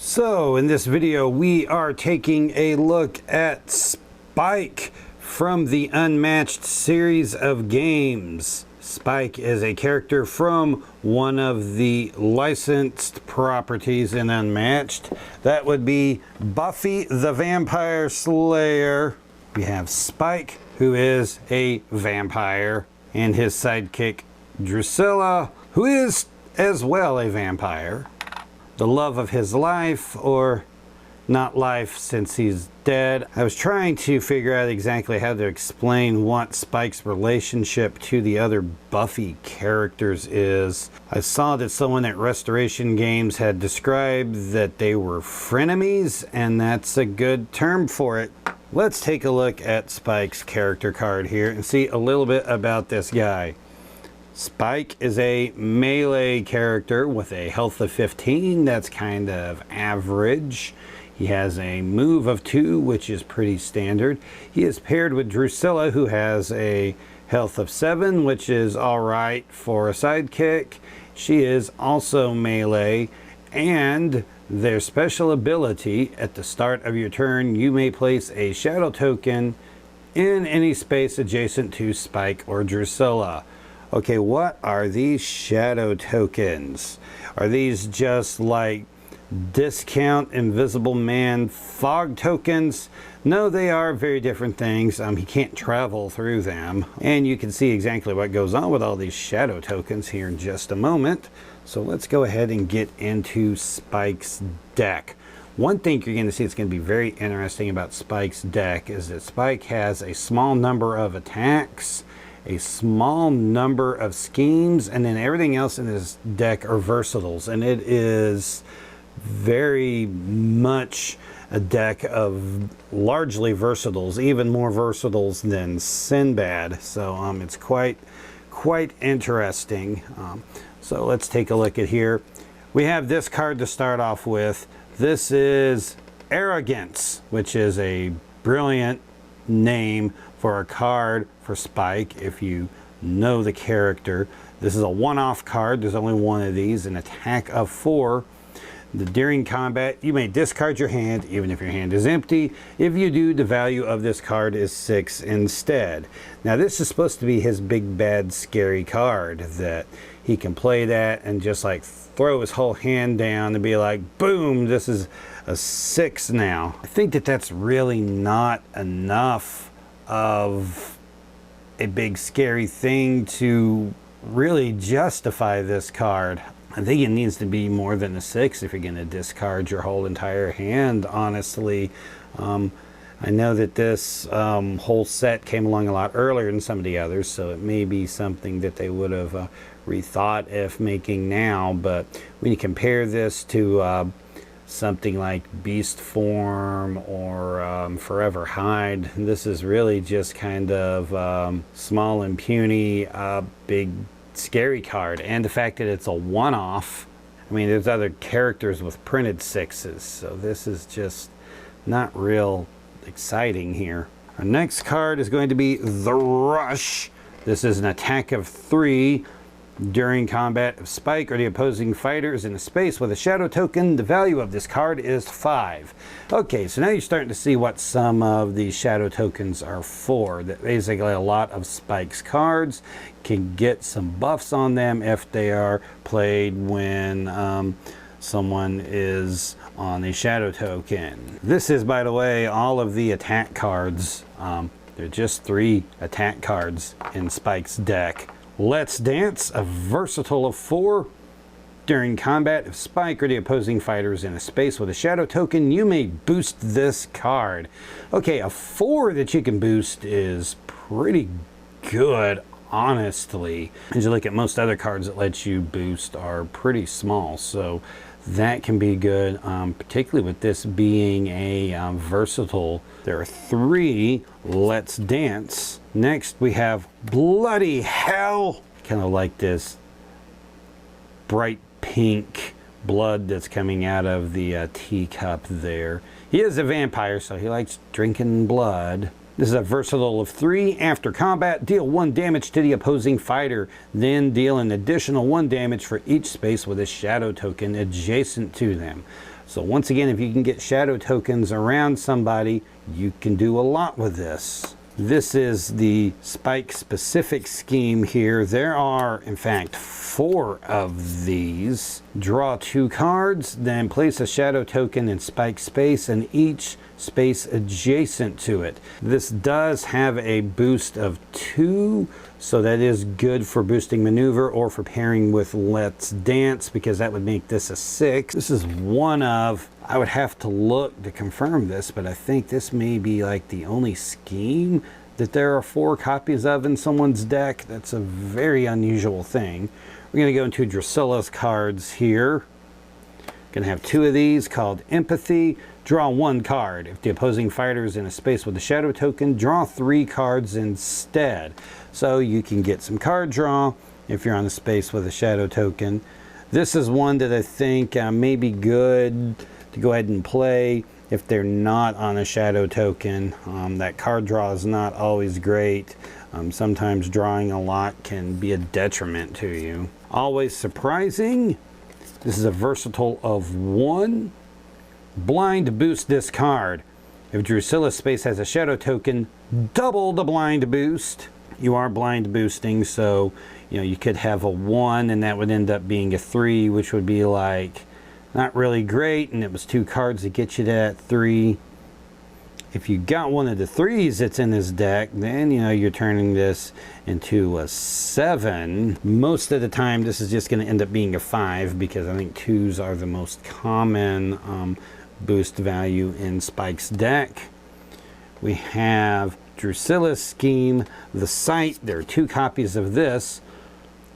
So in this video we are taking a look at Spike from the Unmatched series of games. Spike is a character from one of the licensed properties in Unmatched. That would be Buffy the Vampire Slayer. We have Spike, who is a vampire, and his sidekick Drusilla, who is as well a vampire. The love of his life, or not life since he's dead. I was trying to figure out exactly how to explain what Spike's relationship to the other Buffy characters is. I saw that someone at Restoration Games had described that they were frenemies, and that's a good term for it. Let's take a look at Spike's character card here and see a little bit about this guy. Spike is a melee character with a health of 15. That's kind of average. He has a move of 2, which is pretty standard. He is paired with Drusilla, who has a health of 7, which is alright for a sidekick. She is also melee, and their special ability, at the start of your turn, you may place a shadow token in any space adjacent to Spike or Drusilla. Okay, what are these shadow tokens? Are these just like discount Invisible Man fog tokens? No, they are very different things. He can't travel through them. And you can see exactly what goes on with all these shadow tokens here in just a moment. So let's go ahead and get into Spike's deck. One thing you're going to see that's going to be very interesting about Spike's deck is that Spike has a small number of attacks, a small number of schemes, and then everything else in his deck are versatiles, and it is very much a deck of largely versatiles, even more versatiles than Sinbad. So it's quite interesting. So let's take a look at here. We have this card to start off with. This is Arrogance, which is a brilliant name for a card for Spike if you know the character. This is a one-off card. There's only one of these, an attack of 4. During combat, you may discard your hand even if your hand is empty. If you do, the value of this card is 6 instead. Now this is supposed to be his big bad scary card that he can play that and just like throw his whole hand down and be like, boom, this is a 6 now. I think that that's really not enough of a big scary thing to really justify this card. I think it needs to be more than a 6 if you're going to discard your whole entire hand, honestly. I know that this whole set came along a lot earlier than some of the others, so it may be something that they would have rethought if making now, but when you compare this to something like Beast Form or Forever Hide, this is really just kind of small and puny, big scary card. And the fact that it's a one-off, I mean, there's other characters with printed 6s, so this is just not real exciting here. Our next card is going to be The Rush. This is an attack of 3. During combat, if Spike or the opposing fighter is in a space with a shadow token, the value of this card is 5. Okay, so now you're starting to see what some of these shadow tokens are for. That basically a lot of Spike's cards can get some buffs on them if they are played when someone is on a shadow token. This is, by the way, all of the attack cards. There are just 3 attack cards in Spike's deck. Let's Dance, a versatile of 4. During combat, if Spike or the opposing fighter is in a space with a shadow token, you may boost this card. Okay, a 4 that you can boost is pretty good, honestly. As you look at most other cards that let you boost are pretty small, so that can be good, particularly with this being a versatile. There are 3 Let's Dance. Next we have Bloody Hell. Kind of like this bright pink blood that's coming out of the teacup there. He is a vampire, so he likes drinking blood. This is a versatile of 3. After combat, deal 1 damage to the opposing fighter. Then deal an additional 1 damage for each space with a shadow token adjacent to them. So once again, if you can get shadow tokens around somebody, you can do a lot with this. This is the Spike specific scheme here. There are, in fact, 4 of these. Draw 2 cards, then place a shadow token in Spike space and each space adjacent to it. This does have a boost of 2, so that is good for boosting maneuver or for pairing with Let's Dance, because that would make this a 6. This is one of, I would have to look to confirm this, but I think this may be like the only scheme that there are 4 copies of in someone's deck. That's a very unusual thing. We're going to go into Drusilla's cards here. Going to have 2 of these called Empathy. Draw 1 card. If the opposing fighter is in a space with a shadow token, draw 3 cards instead. So you can get some card draw if you're on a space with a shadow token. This is one that I think may be good to go ahead and play if they're not on a shadow token. That card draw is not always great. Sometimes drawing a lot can be a detriment to you. Always surprising. This is a versatile of 1. Blind boost this card. If Drusilla's space has a shadow token, double the blind boost. You are blind boosting, so you could have a 1 and that would end up being a 3, which would be like not really great, and it was 2 cards to get you to that 3. If you got one of the 3s that's in this deck, then you're turning this into a 7. Most of the time this is just going to end up being a 5, because I think 2s are the most common boost value in Spike's deck. We have Drusilla's scheme, the Sight. There are 2 copies of this.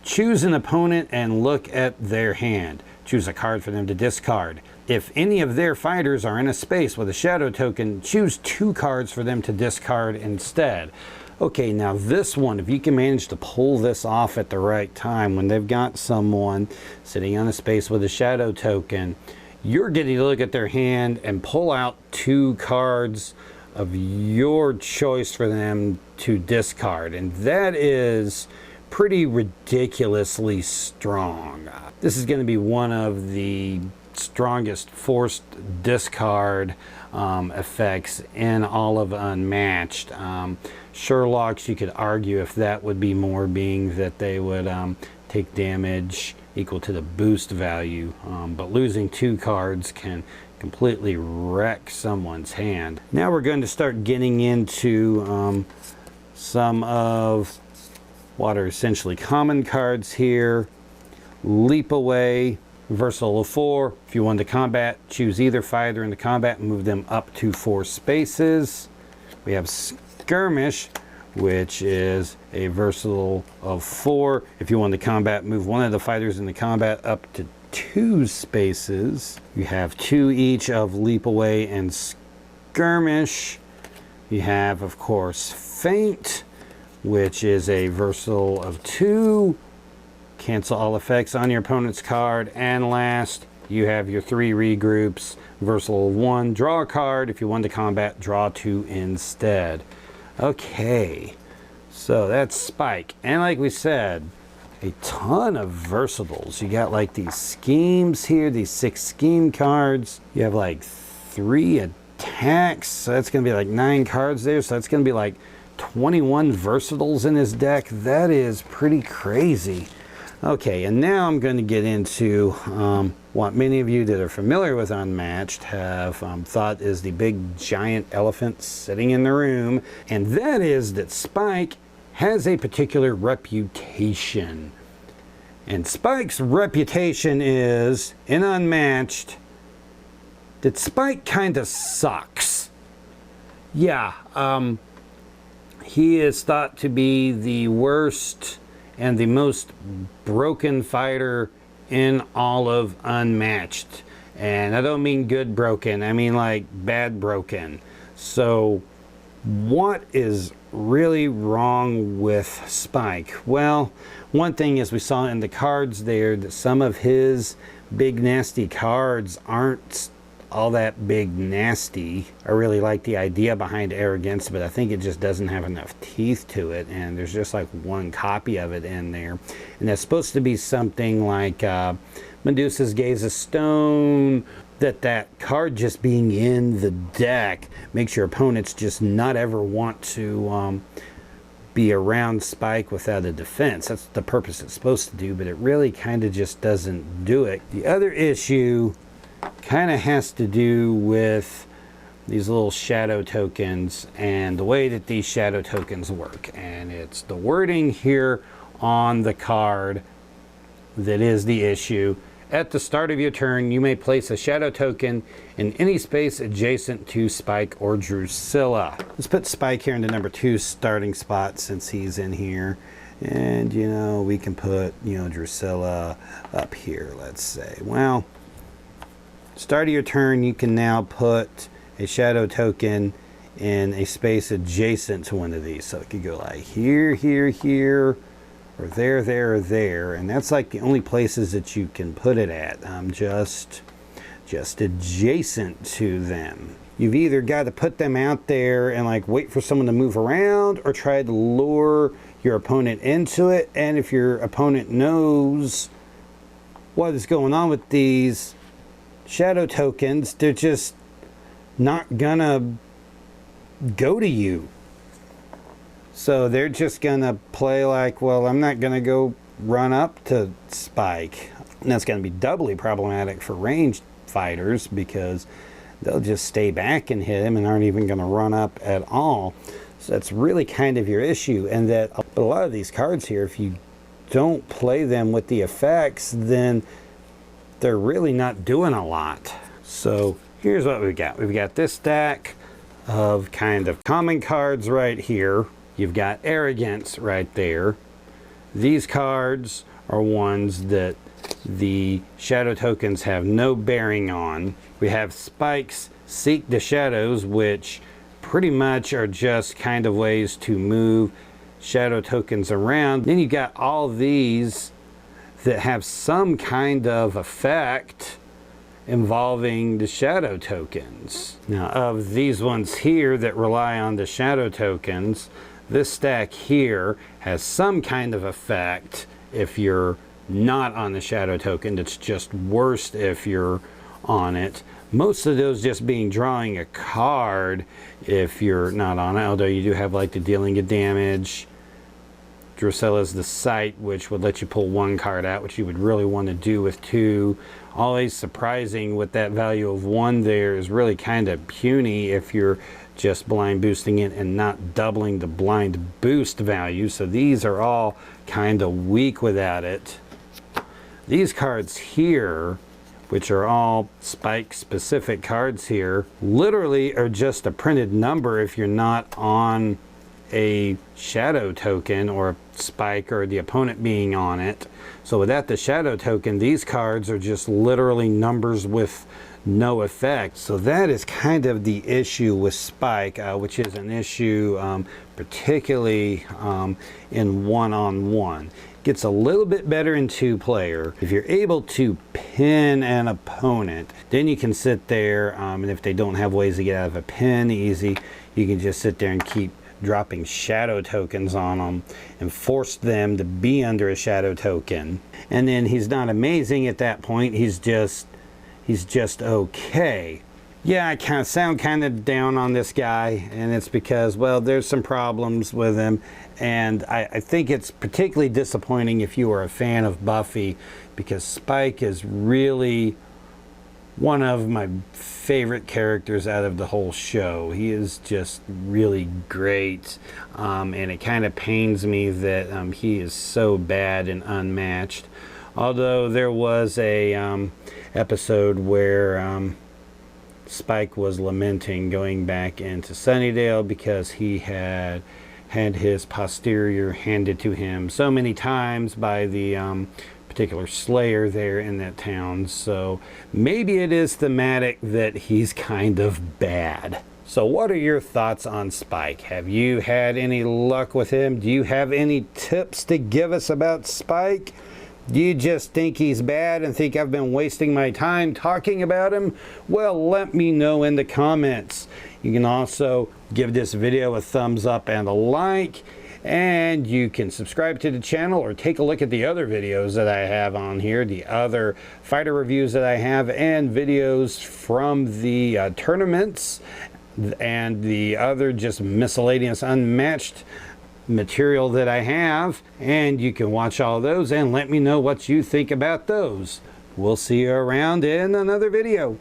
Choose an opponent and look at their hand. Choose a card for them to discard. If any of their fighters are in a space with a shadow token, choose 2 cards for them to discard instead. Okay, now this one, if you can manage to pull this off at the right time, when they've got someone sitting on a space with a shadow token, you're getting to look at their hand and pull out 2 cards of your choice for them to discard. And that is pretty ridiculously strong. This is going to be one of the strongest forced discard effects in all of Unmatched. Sherlock's, you could argue if that would be more, being that they would take damage equal to the boost value, but losing 2 cards can completely wreck someone's hand. Now we're going to start getting into some of what are essentially common cards here. Leap Away, versatile of 4. If you want to combat, choose either fighter in the combat and move them up to 4 spaces. We have Skirmish, which is a versatile of 4. If you want to combat, move one of the fighters in the combat up to 2 spaces. You have 2 each of Leap Away and Skirmish. You have, of course, Feint, which is a versatile of 2. Cancel all effects on your opponent's card. And last, you have your 3 regroups. Versatile of 1. Draw a card. If you want to combat, draw 2 instead. Okay, so that's Spike. And like we said, a ton of versatiles. You got like these schemes here, these 6 scheme cards. You have like 3 attacks, so that's going to be like 9 cards there. So that's going to be like 21 versatiles in his deck. That is pretty crazy. Okay, and now I'm going to get into what many of you that are familiar with Unmatched have thought is the big giant elephant sitting in the room, and that is that Spike has a particular reputation. And Spike's reputation is, in Unmatched, that Spike kind of sucks. Yeah, he is thought to be the worst and the most broken fighter in all of Unmatched. And I don't mean good broken, I mean like bad broken. So what is really wrong with Spike? Well, one thing is, we saw in the cards there that some of his big nasty cards aren't all that big nasty. I really like the idea behind Arrogance, but I think it just doesn't have enough teeth to it, and there's just like 1 copy of it in there. And that's supposed to be something like Medusa's Gaze of Stone, that card just being in the deck makes your opponents just not ever want to be around Spike without a defense. That's the purpose it's supposed to do, but it really kind of just doesn't do it. The other issue kind of has to do with these little shadow tokens and the way that these shadow tokens work. And it's the wording here on the card that is the issue. At the start of your turn, you may place a shadow token in any space adjacent to Spike or Drusilla. Let's put Spike here in the number 2 starting spot since he's in here. And, you know, we can put, you know, Drusilla up here, let's say. Well, start of your turn, you can now put a shadow token in a space adjacent to one of these. So it could go like here, here, here, or there, there, or there. And that's like the only places that you can put it at. Just adjacent to them. You've either got to put them out there and like wait for someone to move around, or try to lure your opponent into it. And if your opponent knows what is going on with these shadow tokens, they're just not gonna go to you. So they're just gonna play like, well, I'm not gonna go run up to Spike. And that's gonna be doubly problematic for ranged fighters, because they'll just stay back and hit him and aren't even gonna run up at all. So that's really kind of your issue. And that a lot of these cards here, if you don't play them with the effects, then they're really not doing a lot. So here's what we've got. We've got this stack of kind of common cards right here. You've got Arrogance right there. These cards are ones that the shadow tokens have no bearing on. We have Spike's Seek the Shadows, which pretty much are just kind of ways to move shadow tokens around. Then you got all these that have some kind of effect involving the shadow tokens. Now, of these ones here that rely on the shadow tokens, this stack here has some kind of effect if you're not on the shadow token. It's just worse if you're on it. Most of those just being drawing a card if you're not on it, although you do have like the dealing of damage. Drusilla's the sight, which would let you pull 1 card out, which you would really want to do with 2. Always surprising with that value of 1 there is really kind of puny if you're just blind boosting it and not doubling the blind boost value. So these are all kind of weak without it. These cards here, which are all Spike specific cards here, literally are just a printed number if you're not on a shadow token or Spike or the opponent being on it. So without the shadow token, these cards are just literally numbers with no effect. So that is kind of the issue with Spike, which is an issue particularly in one-on-one. Gets a little bit better in 2-player. If you're able to pin an opponent, then you can sit there, and if they don't have ways to get out of a pin easy, you can just sit there and keep dropping shadow tokens on them and force them to be under a shadow token. And then he's not amazing at that point. He's just okay. Yeah, I sound kind of down on this guy, and it's because, well, there's some problems with him, and I think it's particularly disappointing if you are a fan of Buffy, because Spike is really one of my favorite characters out of the whole show. He is just really great, and it kind of pains me that he is so bad and Unmatched. Although there was a episode where Spike was lamenting going back into Sunnydale because he had his posterior handed to him so many times by the particular Slayer there in that town. So maybe it is thematic that he's kind of bad. So what are your thoughts on Spike? Have you had any luck with him? Do you have any tips to give us about Spike? Do you just think he's bad and think I've been wasting my time talking about him? Well, let me know in the comments. You can also give this video a thumbs up and a like. And you can subscribe to the channel or take a look at the other videos that I have on here, the other fighter reviews that I have, and videos from the tournaments and the other just miscellaneous Unmatched material that I have. And you can watch all those and let me know what you think about those. We'll see you around in another video.